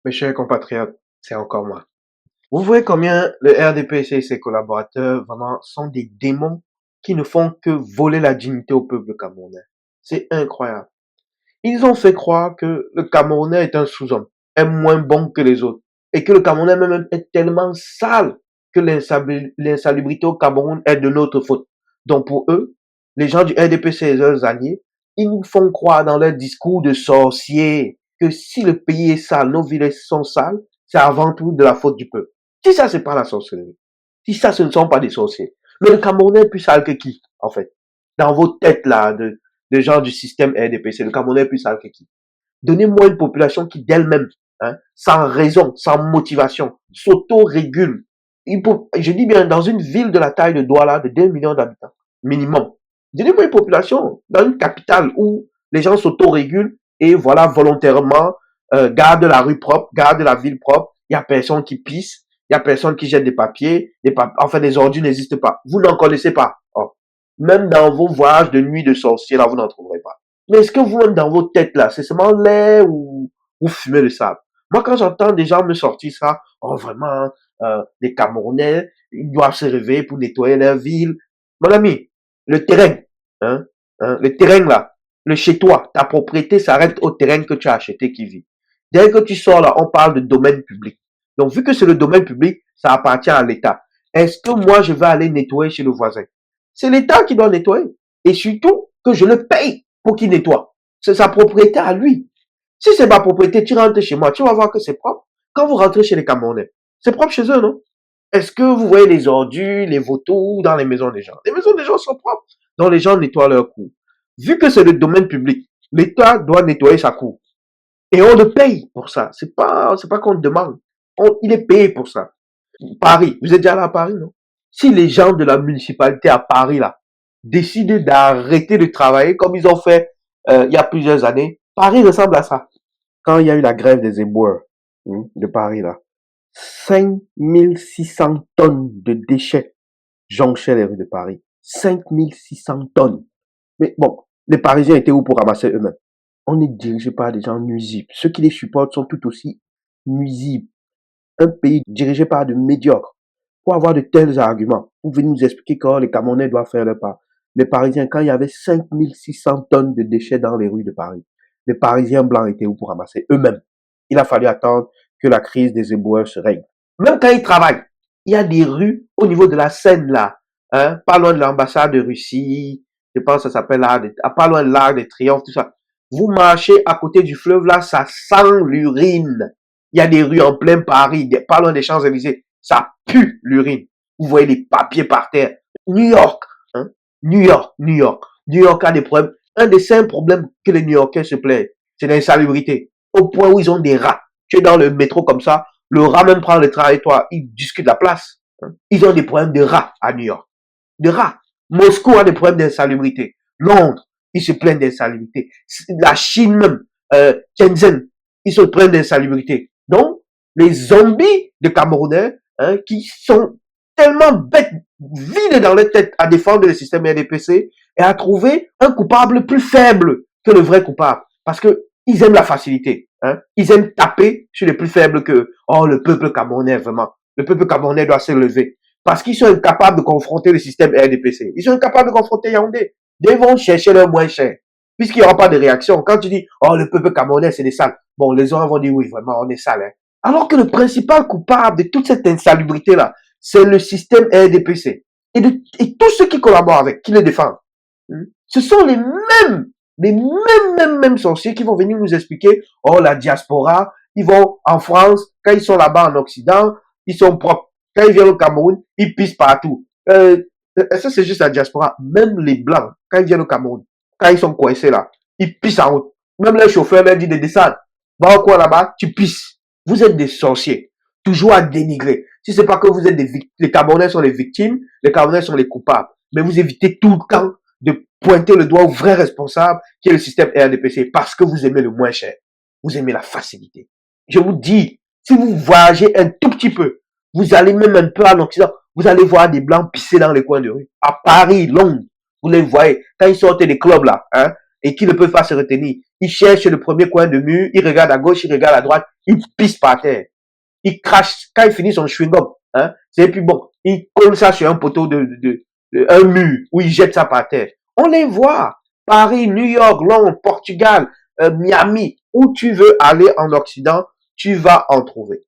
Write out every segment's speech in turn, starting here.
Mes chers compatriotes, c'est encore moi. Vous voyez combien le RDPC et ses collaborateurs vraiment sont des démons qui ne font que voler la dignité au peuple camerounais. C'est incroyable. Ils ont fait croire que le Camerounais est un sous-homme, est moins bon que les autres, et que le Camerounais même est tellement sale que l'insalubrité au Cameroun est de notre faute. Donc pour eux, les gens du RDPC et leurs alliés, ils nous font croire dans leur discours de sorciers que si le pays est sale, nos villes sont sales, c'est avant tout de la faute du peuple. Si ça, c'est pas la sorcellerie. Si ça, ce ne sont pas des sorciers. Mais le Camerounais est plus sale que qui, en fait? Dans vos têtes, là, de gens du système RDPC, le Camerounais est plus sale que qui? Donnez-moi une population qui, d'elle-même, sans raison, sans motivation, s'auto-régule. Je dis bien, dans une ville de la taille de Douala, de 2 millions d'habitants, minimum. Donnez-moi une population dans une capitale où les gens s'auto-régulent et voilà, volontairement, gardent la rue propre, gardent la ville propre. Il y a personne qui pisse, il y a personne qui jette des papiers, enfin, des ordures n'existent pas. Vous n'en connaissez pas. Oh. Même dans vos voyages de nuit de sorciers, là, vous n'en trouverez pas. Mais est-ce que vous-même, dans vos têtes, là, c'est seulement l'air ou vous fumez le sable? Moi, quand j'entends des gens me sortir ça, oh, vraiment, les Camerounais, ils doivent se réveiller pour nettoyer leur ville. Mon ami, le terrain, le terrain, là, le chez toi, ta propriété s'arrête au terrain que tu as acheté qui vit. Dès que tu sors là, on parle de domaine public. Donc, vu que c'est le domaine public, ça appartient à l'État. Est-ce que moi, je vais aller nettoyer chez le voisin? C'est l'État qui doit nettoyer. Et surtout, que je le paye pour qu'il nettoie. C'est sa propriété à lui. Si c'est ma propriété, tu rentres chez moi, tu vas voir que c'est propre. Quand vous rentrez chez les Camerounais, c'est propre chez eux, non? Est-ce que vous voyez les ordures, les vautours dans les maisons des gens? Les maisons des gens sont propres. Donc les gens nettoient leur cour. Vu que c'est le domaine public, l'État doit nettoyer sa cour. Et on le paye pour ça. C'est pas qu'on demande. Il est payé pour ça. Paris, vous êtes déjà là à Paris, non? Si les gens de la municipalité à Paris, là, décident d'arrêter de travailler comme ils ont fait il y a plusieurs années, Paris ressemble à ça. Quand il y a eu la grève des éboueurs de Paris, là, 5600 tonnes de déchets jonchaient les rues de Paris. 5600 tonnes. Mais bon, les Parisiens étaient où pour ramasser eux-mêmes? On est dirigé par des gens nuisibles. Ceux qui les supportent sont tout aussi nuisibles. Un pays dirigé par de médiocres. Pour avoir de tels arguments, vous venez nous expliquer que les Camerounais doivent faire leur part. Les Parisiens, quand il y avait 5600 tonnes de déchets dans les rues de Paris, les Parisiens blancs étaient où pour ramasser eux-mêmes? Il a fallu attendre que la crise des éboueurs se règle. Même quand ils travaillent, il y a des rues au niveau de la Seine, là, pas loin de l'ambassade de Russie, je pense que ça s'appelle là, pas loin de l'Arc de Triomphe, tout ça. Vous marchez à côté du fleuve, là, ça sent l'urine. Il y a des rues en plein Paris, pas loin des Champs-Élysées. Ça pue l'urine. Vous voyez les papiers par terre. New York, New York, New York. New York a des problèmes. Un des 5 problèmes que les New-Yorkais se plaignent, c'est l'insalubrité. Au point où ils ont des rats. Tu es dans le métro comme ça, le rat même prend le train avec toi, il discute la place. Ils ont des problèmes de rats à New York. De rats. Moscou a des problèmes d'insalubrité. Londres, ils se plaignent d'insalubrité. La Chine même, Shenzhen, ils se plaignent d'insalubrité. Donc, les zombies de Camerounais, qui sont tellement bêtes, vides dans leur tête à défendre le système RDPC et à trouver un coupable plus faible que le vrai coupable. Parce que ils aiment la facilité. Ils aiment taper sur les plus faibles que, oh, le peuple camerounais, vraiment. Le peuple camerounais doit se lever. Parce qu'ils sont incapables de confronter le système RDPC. Ils sont incapables de confronter Yaoundé. Ils vont chercher leur moins cher. Puisqu'il n'y aura pas de réaction. Quand tu dis, oh, le peuple camerounais, c'est des sales. Bon, les gens vont dire, oui, vraiment, on est sales. Alors que le principal coupable de toute cette insalubrité-là, c'est le système RDPC. Et tous ceux qui collaborent avec, qui le défendent. Ce sont les mêmes sorciers qui vont venir nous expliquer, oh, la diaspora, ils vont en France, quand ils sont là-bas en Occident, ils sont propres. Quand ils viennent au Cameroun, ils pissent partout. Ça, c'est juste la diaspora. Même les Blancs, quand ils viennent au Cameroun, quand ils sont coincés là, ils pissent en route. Même les chauffeurs leur disent de descendre. Va au coin là-bas, tu pisses. Vous êtes des sorciers. Toujours à dénigrer. Si c'est pas que vous êtes des victimes, les Camerounais sont les victimes, les Camerounais sont les coupables. Mais vous évitez tout le temps de pointer le doigt au vrai responsable qui est le système RDPC parce que vous aimez le moins cher. Vous aimez la facilité. Je vous dis, si vous voyagez un tout petit peu, vous allez même un peu en Occident, vous allez voir des Blancs pisser dans les coins de rue. À Paris, Londres, vous les voyez. Quand ils sortent des clubs là, et qui ne peuvent pas se retenir. Ils cherchent le premier coin de mur, ils regardent à gauche, ils regardent à droite, ils pissent par terre. Ils crachent, quand il finit son chewing-gum, hein, c'est plus bon. Il colle ça sur un poteau de un mur, où il jette ça par terre. On les voit. Paris, New York, Londres, Portugal, Miami, où tu veux aller en Occident, tu vas en trouver.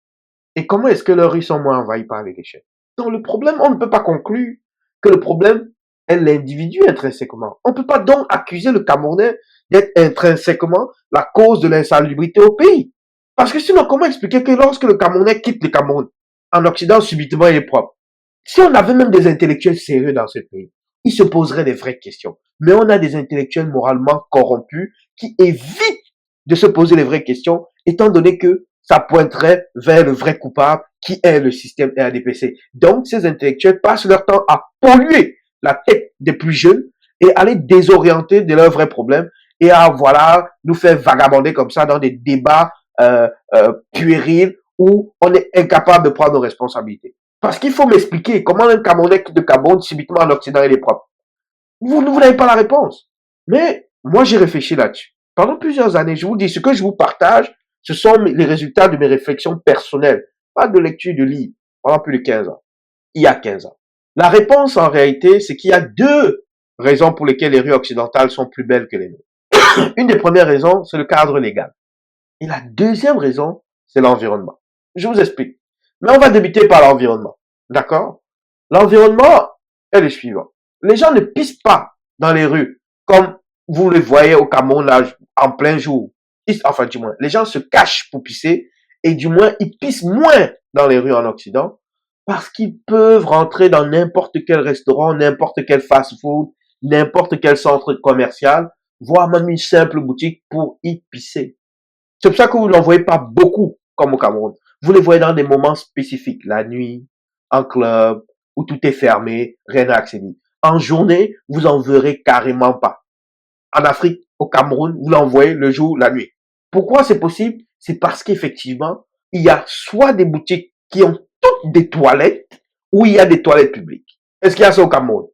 Et comment est-ce que leurs rues sont moins envahies par les déchets? Donc le problème, on ne peut pas conclure que le problème est l'individu intrinsèquement. On ne peut pas donc accuser le Camerounais d'être intrinsèquement la cause de l'insalubrité au pays. Parce que sinon, comment expliquer que lorsque le Camerounais quitte le Cameroun, en Occident, subitement, il est propre? Si on avait même des intellectuels sérieux dans ce pays, ils se poseraient des vraies questions. Mais on a des intellectuels moralement corrompus qui évitent de se poser les vraies questions, étant donné que ça pointerait vers le vrai coupable qui est le système RDPC. Donc, ces intellectuels passent leur temps à polluer la tête des plus jeunes et à les désorienter de leurs vrais problèmes et à, voilà, nous faire vagabonder comme ça dans des débats puérils où on est incapable de prendre nos responsabilités. Parce qu'il faut m'expliquer comment un Camerounais de Cameroun, subitement en Occident, il est propre. Vous n'avez pas la réponse. Mais moi, j'ai réfléchi là-dessus. Pendant plusieurs années, je vous dis, ce que je vous partage, ce sont les résultats de mes réflexions personnelles, pas de lecture de livres, pendant plus de 15 ans. Il y a 15 ans. La réponse, en réalité, c'est qu'il y a deux raisons pour lesquelles les rues occidentales sont plus belles que les nôtres. Une des premières raisons, c'est le cadre légal. Et la deuxième raison, c'est l'environnement. Je vous explique. Mais on va débuter par l'environnement. D'accord? L'environnement est le suivant. Les gens ne pissent pas dans les rues comme vous le voyez au Cameroun là, en plein jour. Enfin, du moins, les gens se cachent pour pisser et du moins, ils pissent moins dans les rues en Occident parce qu'ils peuvent rentrer dans n'importe quel restaurant, n'importe quel fast-food, n'importe quel centre commercial, voire même une simple boutique pour y pisser. C'est pour ça que vous n'en voyez pas beaucoup comme au Cameroun. Vous les voyez dans des moments spécifiques, la nuit, en club, où tout est fermé, rien n'a accès. En journée, vous en verrez carrément pas. En Afrique, au Cameroun, vous l'en voyez le jour, la nuit. Pourquoi c'est possible? C'est parce qu'effectivement, il y a soit des boutiques qui ont toutes des toilettes, ou il y a des toilettes publiques. Est-ce qu'il y a ça au Cameroun?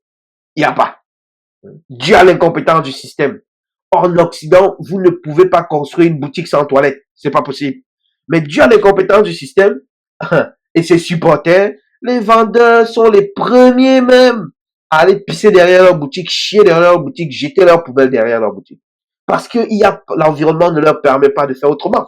Il n'y a pas. Dû à l'incompétence du système. En Occident, vous ne pouvez pas construire une boutique sans toilette. C'est pas possible. Mais dû à l'incompétence du système et ses supporters, les vendeurs sont les premiers même à aller pisser derrière leur boutique, chier derrière leur boutique, jeter leur poubelle derrière leur boutique. Parce que l'environnement ne leur permet pas de faire autrement.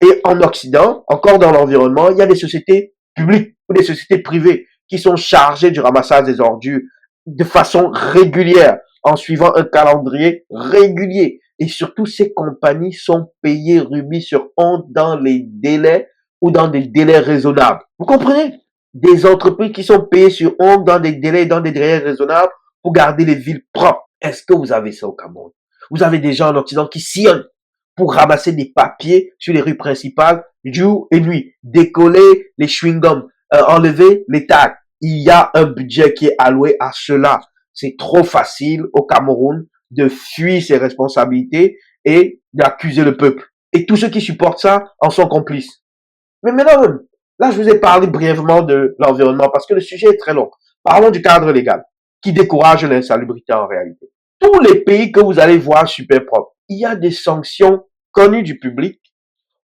Et en Occident, encore dans l'environnement, il y a des sociétés publiques ou des sociétés privées qui sont chargées du ramassage des ordures de façon régulière, en suivant un calendrier régulier. Et surtout, ces compagnies sont payées rubis sur ongle dans les délais ou dans des délais raisonnables. Vous comprenez? Des entreprises qui sont payées sur ongle dans des délais et dans des délais raisonnables pour garder les villes propres. Est-ce que vous avez ça au Cameroun? Vous avez des gens en Occident qui sillonnent pour ramasser des papiers sur les rues principales jour et nuit, décoller les chewing-gums, enlever les tags. Il y a un budget qui est alloué à cela. C'est trop facile au Cameroun de fuir ses responsabilités et d'accuser le peuple. Et tous ceux qui supportent ça en sont complices. Mais maintenant, là, je vous ai parlé brièvement de l'environnement parce que le sujet est très long. Parlons du cadre légal qui décourage l'insalubrité en réalité. Tous les pays que vous allez voir super propres, il y a des sanctions connues du public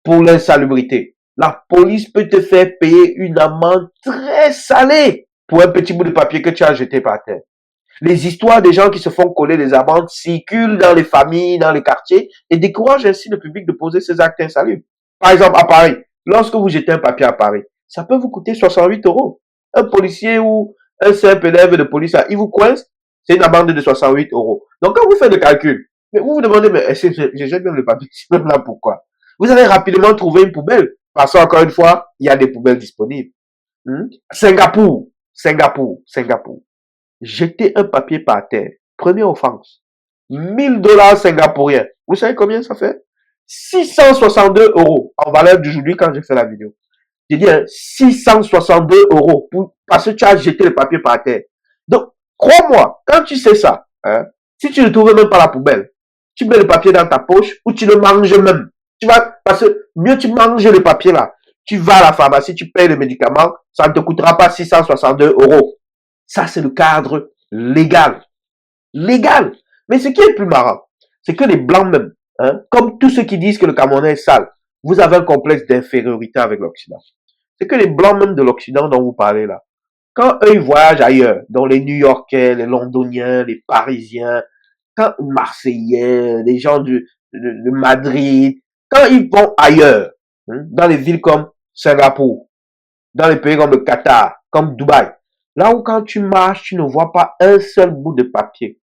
pour l'insalubrité. La police peut te faire payer une amende très salée pour un petit bout de papier que tu as jeté par terre. Les histoires des gens qui se font coller les amendes circulent dans les familles, dans les quartiers et découragent ainsi le public de poser ces actes insalubres. Par exemple, à Paris, lorsque vous jetez un papier à Paris, ça peut vous coûter 68 euros. Un policier ou un simple élève de police, il vous coince, c'est une amende de 68 euros. Donc, quand vous faites le calcul, mais vous vous demandez, mais est-ce que je jette même le papier, même là, pourquoi? Vous allez rapidement trouver une poubelle. Parce qu'encore une fois, il y a des poubelles disponibles. Singapour. Jeter un papier par terre. Première offense. 1000 $ singapouriens. Vous savez combien ça fait? 662 euros en valeur d'aujourd'hui quand j'ai fait la vidéo. J'ai dit 662 euros parce que tu as jeté le papier par terre. Donc, crois-moi, quand tu sais ça, si tu ne trouves même pas la poubelle, tu mets le papier dans ta poche ou tu le manges même. Parce que mieux tu manges le papier là. Tu vas à la pharmacie, tu payes le médicament, ça ne te coûtera pas 662 euros. Ça, c'est le cadre légal. Légal. Mais ce qui est plus marrant, C'est que les blancs même, hein, comme tous ceux qui disent que le Camerounais est sale, vous avez un complexe d'infériorité avec l'Occident. C'est que les blancs même de l'Occident dont vous parlez là, quand eux ils voyagent ailleurs, dans les New-Yorkais, les Londoniens, les Parisiens, quand les Marseillais, les gens de Madrid, quand ils vont ailleurs, hein, dans les villes comme Singapour, dans les pays comme le Qatar, comme Dubaï, là où quand tu marches, tu ne vois pas un seul bout de papier.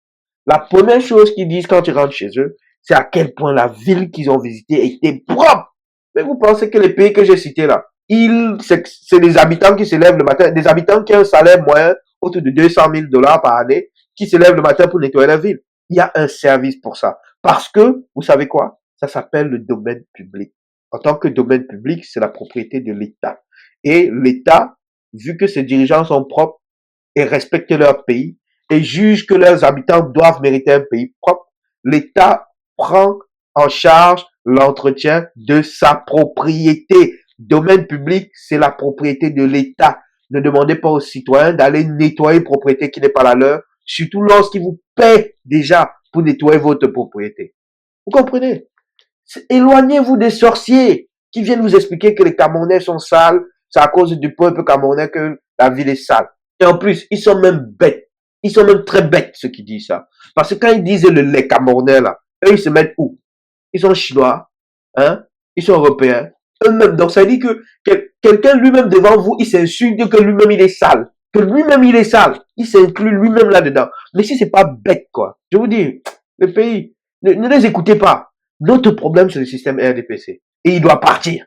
La première chose qu'ils disent quand tu rentres chez eux, c'est à quel point la ville qu'ils ont visitée était propre. Mais vous pensez que les pays que j'ai cités là, c'est des habitants qui se lèvent le matin, des habitants qui ont un salaire moyen autour de 200 000 dollars par année, qui se lèvent le matin pour nettoyer la ville. Il y a un service pour ça. Parce que, vous savez quoi? Ça s'appelle le domaine public. En tant que domaine public, c'est la propriété de l'État. Et l'État, vu que ses dirigeants sont propres et respectent leur pays, et jugent que leurs habitants doivent mériter un pays propre, l'État prend en charge l'entretien de sa propriété. Domaine public, c'est la propriété de l'État. Ne demandez pas aux citoyens d'aller nettoyer une propriété qui n'est pas la leur, surtout lorsqu'ils vous paient déjà pour nettoyer votre propriété. Vous comprenez? Éloignez-vous des sorciers qui viennent vous expliquer que les Camerounais sont sales, c'est à cause du peuple camerounais que la ville est sale. Et en plus, ils sont même bêtes. Ils sont même très bêtes, ceux qui disent ça. Parce que quand ils disent les Camerounais, là, eux, ils se mettent où? Ils sont chinois, hein? Ils sont européens, eux-mêmes. Donc, ça dit que quelqu'un lui-même devant vous, il s'insulte que lui-même, il est sale. Que lui-même, il est sale. Il s'inclut lui-même là-dedans. Mais si c'est pas bête, quoi. Je vous dis, le pays, ne les écoutez pas. Notre problème, c'est le système RDPC. Et il doit partir.